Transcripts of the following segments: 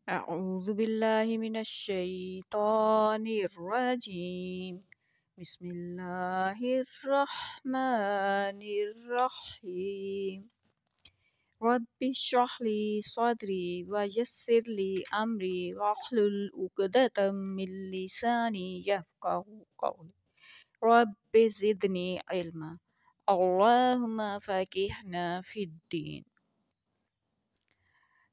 أعوذ بالله من الشيطان الرجيم بسم الله الرحمن الرحيم رب اشرح لي صدري ويسر لي أمري واحلل عقدة من لساني يفقه قولي رب زدني علما اللهم فقهنا في الدين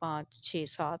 5, 6, 7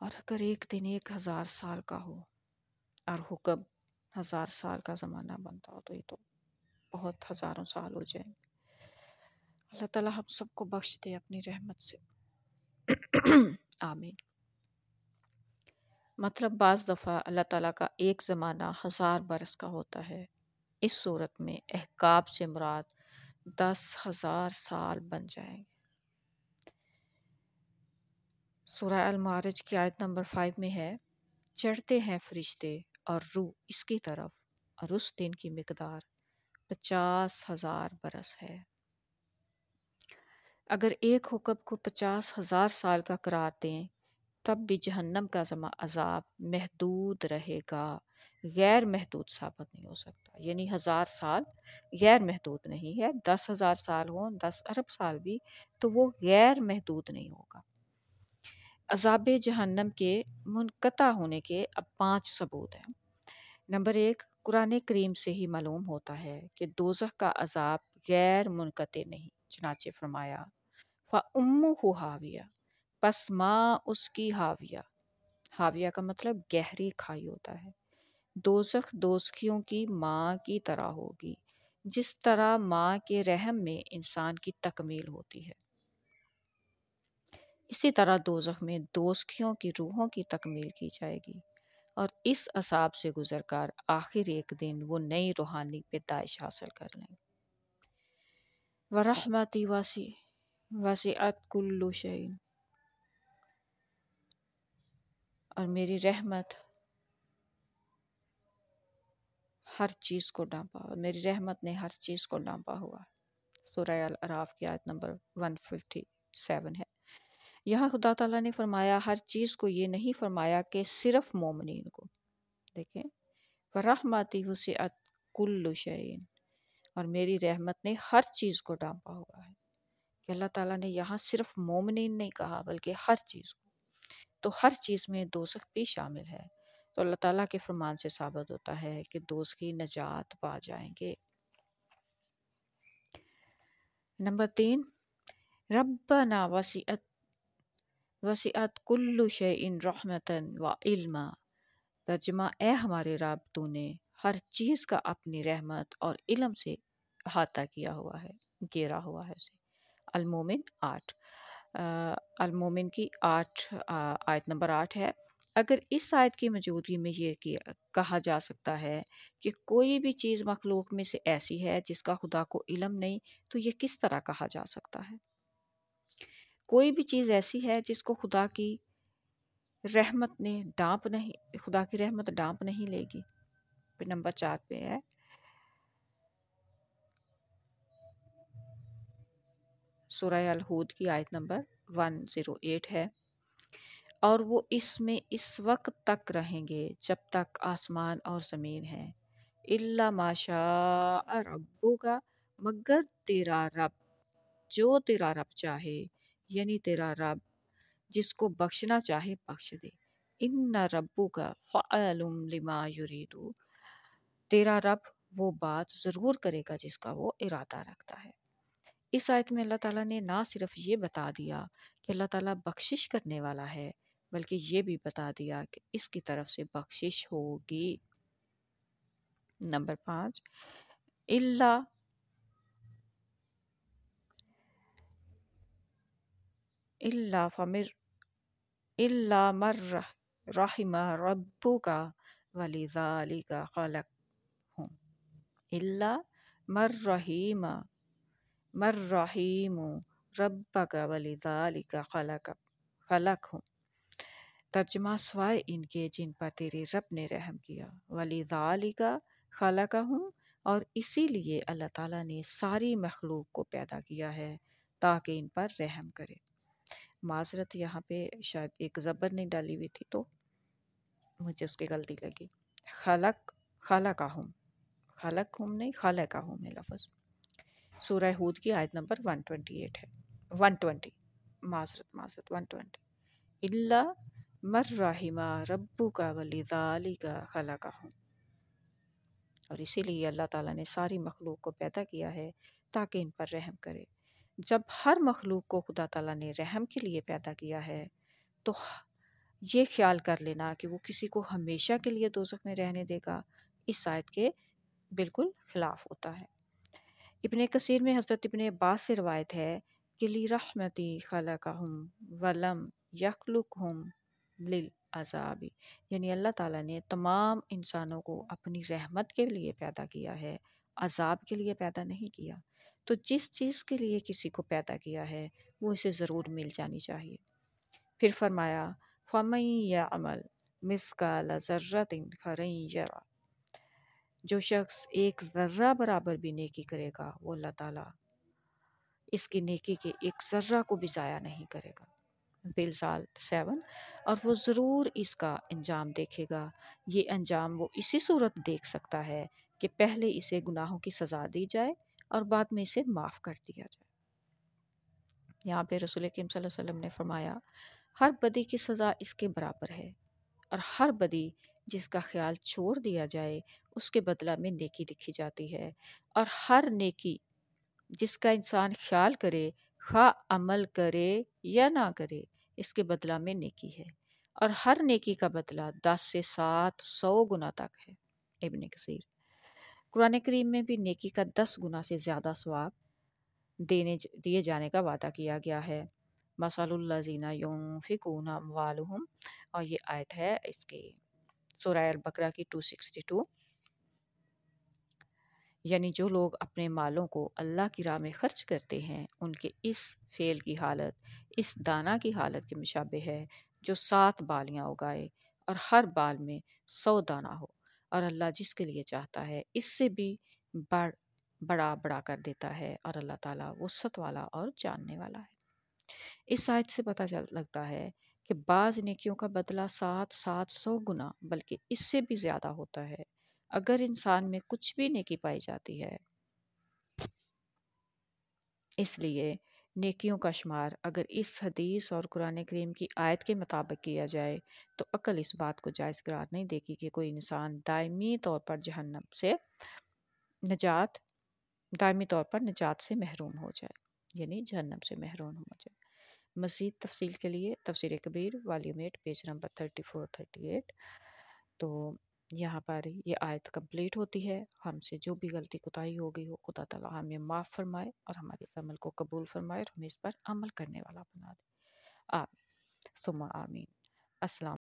اور اگر ایک دن 1000 سال کا ہو اور حکم 1000 سال کا زمانہ بنتا ہو تو یہ تو بہت ہزاروں سال ہو جائیں۔ اللہ تعالیٰ ہم سب کو بخش دے اپنی رحمت سے، آمین۔ مطلب بعض دفعہ اللہ تعالیٰ کا ایک زمانہ 1000 برس کا ہوتا ہے۔ اس صورت میں احقاب سے مراد 10,000 سال بن جائیں گے۔ سورہ المعارج کی آیت نمبر 5 میں ہے، چڑھتے ہیں فرشتے اور روح اس کی طرف اور اس دن کی مقدار 50,000 برس ہے۔ اگر ایک حکم کو 50,000 سال کا قرار دیں تب بھی جہنم کا عذاب محدود رہے گا، غیر محدود ثابت نہیں ہو سکتا۔ یعنی 1000 سال غیر محدود نہیں ہے، 10,000 سال ہوں، 10 ارب سال بھی، تو وہ غیر محدود نہیں ہوگا۔ عذاب جہنم کے منقطع ہونے کے اب 5 ثبوت ہیں۔ نمبر 1، قرآن کریم سے ہی معلوم ہوتا ہے کہ دوزخ کا عذاب غیر منقطع نہیں، چنانچہ فرمایا فَأُمُّهُ ہاویہ، پس ماں اس کی ہاویہ۔ ہاویہ کا مطلب گہری کھائی ہوتا ہے۔ دوزخ دوزخیوں کی ماں کی طرح ہوگی، جس طرح ماں کے رحم میں انسان کی تکمیل ہوتی ہے، اسی طرح دوزخ میں دوزخیوں کی روحوں کی تکمیل کی جائے گی، اور اس عذاب سے گزر کر آخر ایک دن وہ نئی روحانی پیدائش حاصل کر لیں۔ وَرَحْمَتِي وَسِعَتْ كُلُّ شَيْءٍ، اور میری رحمت ہر چیز کو ڈھانپا، میری رحمت نے ہر چیز کو ڈھانپا ہوا۔ سورہ الاعراف کی آیت نمبر 157 ہے۔ یہاں خدا تعالیٰ نے فرمایا ہر چیز کو، یہ نہیں فرمایا کہ صرف مومنین کو۔ دیکھیں، وَرَحْمَتِي وَسِعَتْ كُلُّ شَيْءٍ، اور میری رحمت نے ہر چیز کو ڈھانپا ہوا ہے، کہ اللہ تعالیٰ نے یہاں صرف مومنین نہیں کہا بلکہ ہر چیز کو، تو ہر چیز میں دوزخ بھی شامل ہے۔ تو اللہ تعالیٰ کے فرمان سے ثابت ہوتا ہے کہ دوزخی نجات پا جائیں گے۔ نمبر 3، ربنا وسعت کل شیء رحمتاً و علما، ترجمہ، اے ہمارے رب، تو نے ہر چیز کا اپنی رحمت اور علم سے احاطہ کیا ہوا ہے، گھیرا ہوا ہے اسے۔ المومن 8، المومن کی 8 آیت نمبر 8 ہے۔ اگر اس آیت کی موجودگی میں یہ کہا جا سکتا ہے کہ کوئی بھی چیز مخلوق میں سے ایسی ہے جس کا خدا کو علم نہیں، تو یہ کس طرح کہا جا سکتا ہے؟ کوئی بھی چیز ایسی ہے جس کو خدا کی رحمت نے خدا کی رحمت ڈانپ نہیں لے گی۔ پھر نمبر 4 پہ ہے، سورہ الہود کی آیت نمبر 108 ہے، اور وہ اس میں اس وقت تک رہیں گے جب تک آسمان اور زمین ہے، الا ما شاء ربک، مگر تیرا رب، جو تیرا رب چاہے، یعنی تیرا رب جس کو بخشنا چاہے بخش دے۔ ان ربک فعال لما یرید، تیرا رب وہ بات ضرور کرے گا جس کا وہ ارادہ رکھتا ہے۔ اس آیت میں اللہ تعالیٰ نے نہ صرف یہ بتا دیا کہ اللہ تعالیٰ بخشش کرنے والا ہے، بلکہ یہ بھی بتا دیا کہ اس کی طرف سے بخشش ہوگی۔ نمبر 5، إِلَّا مَن رَحِمَ رَبُّكَ وَلِذَلِكَ خَلَقَهُمْ، إِلَّا مَن رَحِمَ رَبَّكَ وَلِذَلِكَ خَلَقَهُمْ، ترجمہ، سوائے ان کے جن پر تیرے رب نے رحم کیا، وَلِذَلِكَ خَلَقَهُمْ، اور اسی لیے اللہ تعالیٰ نے ساری مخلوق کو پیدا کیا ہے تاکہ ان پر رحم کرے۔ معذرت، یہاں پہ شاید ایک زبر نہیں ڈالی ہوئی تھی تو مجھے اس کی غلطی لگی۔ خلقہم نہیں، خلقہم ہے لفظ۔ سورہ ہود کی آیت نمبر 128 ہے، 120، معذرت 120۔ الا من رحم ربک ولذالک خلقہم، اور اسی لیے اللہ تعالیٰ نے ساری مخلوق کو پیدا کیا ہے تاکہ ان پر رحم کرے۔ جب ہر مخلوق کو خدا تعالیٰ نے رحم کے لیے پیدا کیا ہے تو یہ خیال کر لینا کہ وہ کسی کو ہمیشہ کے لیے دوزخ میں رہنے دے گا، اس آیت کے بالکل خلاف ہوتا ہے۔ ابن کثیر میں حضرت ابن عباس سے روایت ہے کہ لی رحمتی خلقہم ولم یخلقہم للعذاب، یعنی اللہ تعالیٰ نے تمام انسانوں کو اپنی رحمت کے لیے پیدا کیا ہے، عذاب کے لیے پیدا نہیں کیا۔ تو جس چیز کے لیے کسی کو پیدا کیا ہے وہ اسے ضرور مل جانی چاہیے۔ پھر فرمایا فَمَن يَعْمَلْ مِثْقَالَ ذَرَّةٍ خَيْرًا يَرَهُ، جو شخص ایک ذرہ برابر بھی نیکی کرے گا وہ اللہ تعالیٰ اس کی نیکی کے ایک ذرہ کو بھی ضائع نہیں کرے گا۔ زلزال 7، اور وہ ضرور اس کا انجام دیکھے گا۔ یہ انجام وہ اسی صورت دیکھ سکتا ہے کہ پہلے اسے گناہوں کی سزا دی جائے اور بعد میں اسے معاف کر دیا جائے۔ یہاں پہ رسول کریم صلی اللہ علیہ وسلم نے فرمایا ہر بدی کی سزا اس کے برابر ہے، اور ہر بدی جس کا خیال چھوڑ دیا جائے اس کے بدلہ میں نیکی لکھی جاتی ہے، اور ہر نیکی جس کا انسان خیال کرے خواہ عمل کرے یا نہ کرے اس کے بدلہ میں نیکی ہے، اور ہر نیکی کا بدلہ 10 سے 700 گنا تک ہے۔ ابن کثیر۔ قرآن کریم میں بھی نیکی کا 10 گنا سے زیادہ ثواب دیے جانے کا وعدہ کیا گیا ہے۔ مثل الذین ينفقون اموالهم، اور یہ آیت ہے اس کی سورہ البقرہ کی 262، یعنی جو لوگ اپنے مالوں کو اللہ کی راہ میں خرچ کرتے ہیں ان کے اس فعل کی حالت اس دانہ کی حالت کے مشابہ ہے جو 7 بالیاں اگائے اور ہر بال میں 100 دانہ ہو، اور اللہ جس کے لیے چاہتا ہے اس سے بھی بڑا کر دیتا ہے، اور اللہ تعالیٰ وسعت والا اور جاننے والا ہے۔ اس آیت سے پتہ لگتا ہے کہ بعض نیکیوں کا بدلہ 700 گنا بلکہ اس سے بھی زیادہ ہوتا ہے۔ اگر انسان میں کچھ بھی نیکی پائی جاتی ہے، اس لیے نیکیوں کا شمار اگر اس حدیث اور قرآن کریم کی آیت کے مطابق کیا جائے تو عقل اس بات کو جائز قرار نہیں دے گی کہ کوئی انسان دائمی طور پر نجات سے محروم ہو جائے، یعنی جہنم سے محروم ہو جائے۔ مزید تفصیل کے لیے تفسیر کبیر والیوم 8 پیج نمبر 34-38۔ تو یہاں پر یہ آیت کمپلیٹ ہوتی ہے۔ ہم سے جو بھی غلطی کوتاہی ہو گئی ہو خدا تعالیٰ ہمیں معاف فرمائے اور ہمارے اس عمل کو قبول فرمائے اور ہمیں اس پر عمل کرنے والا بنا دے۔ آمین ثم آمین۔ السلام